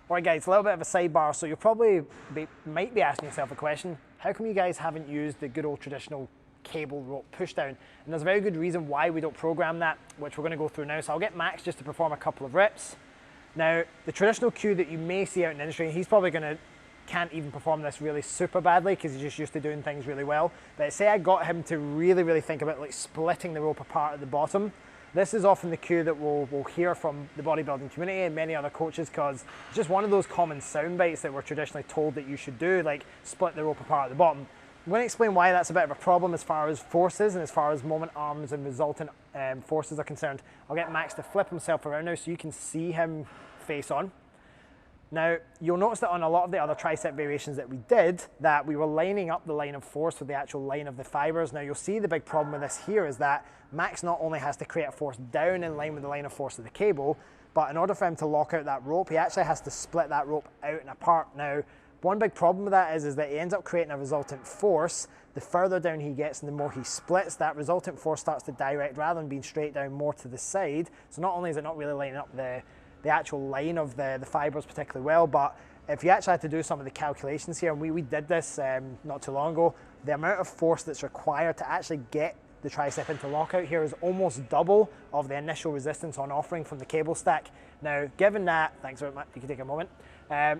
Alright guys, a little bit of a sidebar, so you'll probably might be asking yourself a question: how come you guys haven't used the good old traditional cable rope push down? And there's a very good reason why we don't program that, which we're going to go through now. So I'll get Max just to perform a couple of reps. Now, the traditional cue that you may see out in the industry, he's probably can't even perform this really super badly because he's just used to doing things really well. But say I got him to really think about like splitting the rope apart at the bottom. This is often the cue that we'll hear from the bodybuilding community and many other coaches, because it's just one of those common sound bites that we're traditionally told that you should do, like split the rope apart at the bottom. I'm going to explain why that's a bit of a problem as far as forces and as far as moment arms and resultant forces are concerned. I'll get Max to flip himself around now so you can see him face on. Now, you'll notice that on a lot of the other tricep variations that we did, that we were lining up the line of force with the actual line of the fibers. Now, you'll see the big problem with this here is that Max not only has to create a force down in line with the line of force of the cable, but in order for him to lock out that rope, he actually has to split that rope out and apart. Now, one big problem with that is that he ends up creating a resultant force. The further down he gets and the more he splits, that resultant force starts to direct rather than being straight down more to the side. So not only is it not really lining up the actual line of the fibers particularly well, but if you actually had to do some of the calculations here, and we did this not too long ago, the amount of force that's required to actually get the tricep into lockout here is almost double of the initial resistance on offering from the cable stack. Now, given that, thanks very much, you can take a moment.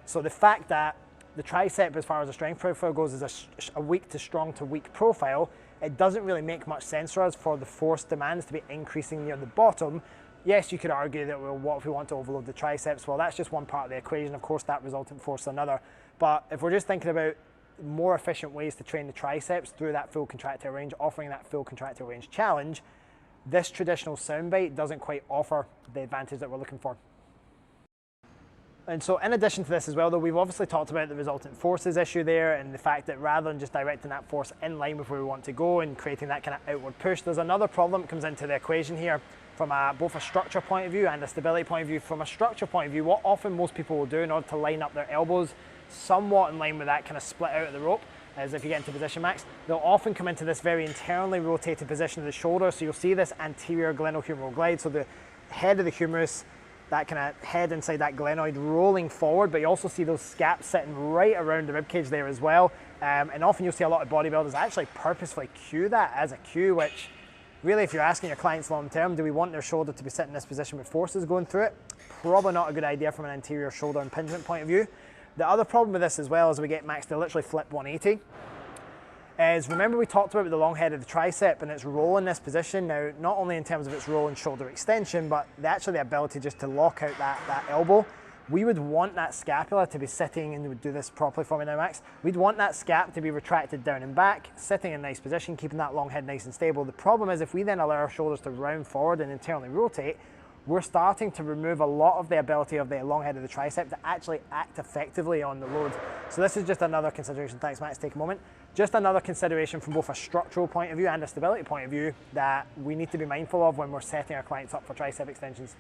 So the fact that the tricep, as far as the strength profile goes, is a weak to strong to weak profile, it doesn't really make much sense for us for the force demands to be increasing near the bottom. Yes, you could argue that, well, what if we want to overload the triceps? Well, that's just one part of the equation. Of course, that resultant force is another. But if we're just thinking about more efficient ways to train the triceps through that full contractile range, offering that full contractile range challenge, this traditional soundbite doesn't quite offer the advantage that we're looking for. And so in addition to this as well, though, we've obviously talked about the resultant forces issue there and the fact that rather than just directing that force in line with where we want to go and creating that kind of outward push, there's another problem that comes into the equation here from both a structure point of view and a stability point of view. From a structure point of view, what often most people will do in order to line up their elbows somewhat in line with that kind of split out of the rope, as if you get into position, Max, they'll often come into this very internally rotated position of the shoulder. So you'll see this anterior glenohumeral glide, so the head of the humerus, that kind of head inside that glenoid rolling forward, but you also see those scaps sitting right around the ribcage there as well. And often you'll see a lot of bodybuilders actually purposefully cue that as a cue, which really, if you're asking your clients long term, do we want their shoulder to be sitting in this position with forces going through it? Probably not a good idea from an anterior shoulder impingement point of view. The other problem with this as well is we get Max to literally flip 180. Is remember we talked about the long head of the tricep and its role in this position. Now, not only in terms of its role in shoulder extension, but actually the ability just to lock out that elbow. We would want that scapula to be sitting, and we would do this properly for me now, Max. We'd want that scap to be retracted down and back, sitting in a nice position, keeping that long head nice and stable. The problem is if we then allow our shoulders to round forward and internally rotate, we're starting to remove a lot of the ability of the long head of the tricep to actually act effectively on the load. So this is just another consideration. Thanks, Max, take a moment. Just another consideration from both a structural point of view and a stability point of view that we need to be mindful of when we're setting our clients up for tricep extensions.